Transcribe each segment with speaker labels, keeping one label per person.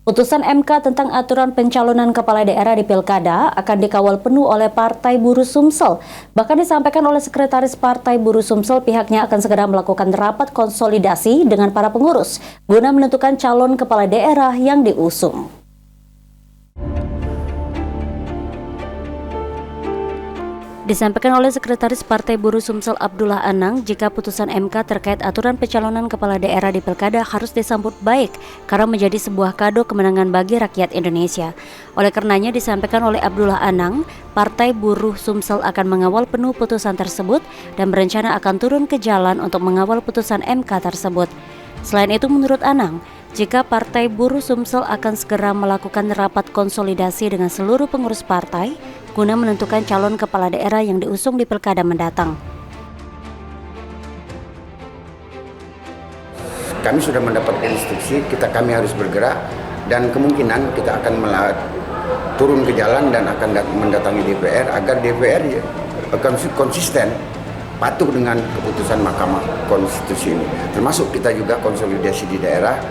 Speaker 1: Putusan MK tentang aturan pencalonan kepala daerah di Pilkada akan dikawal penuh oleh Partai Buruh Sumsel. Bahkan disampaikan oleh Sekretaris Partai Buruh Sumsel, pihaknya akan segera melakukan rapat konsolidasi dengan para pengurus guna menentukan calon kepala daerah yang diusung. Disampaikan oleh Sekretaris Partai Buruh Sumsel Abdullah Anang, jika putusan MK terkait aturan pencalonan kepala daerah di Pilkada harus disambut baik karena menjadi sebuah kado kemenangan bagi rakyat Indonesia. Oleh karenanya disampaikan oleh Abdullah Anang, Partai Buruh Sumsel akan mengawal penuh putusan tersebut dan berencana akan turun ke jalan untuk mengawal putusan MK tersebut. Selain itu, menurut Anang, jika Partai Buruh Sumsel akan segera melakukan rapat konsolidasi dengan seluruh pengurus partai guna menentukan calon kepala daerah yang diusung di Pilkada mendatang.
Speaker 2: Kami sudah mendapat instruksi, kami harus bergerak dan kemungkinan kita akan turun ke jalan dan akan mendatangi DPR agar DPR konsisten patuh dengan keputusan Mahkamah Konstitusi ini. Termasuk kita juga konsolidasi di daerah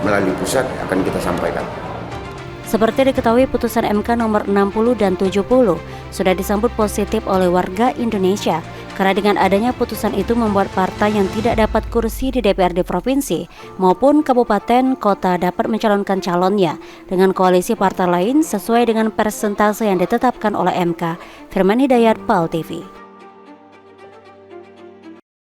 Speaker 2: melalui pusat akan kita sampaikan.
Speaker 1: Seperti diketahui, putusan MK nomor 60 dan 70 sudah disambut positif oleh warga Indonesia karena dengan adanya putusan itu membuat partai yang tidak dapat kursi di DPRD provinsi maupun kabupaten kota dapat mencalonkan calonnya dengan koalisi partai lain sesuai dengan persentase yang ditetapkan oleh MK. Firman Hidayat, PAL TV.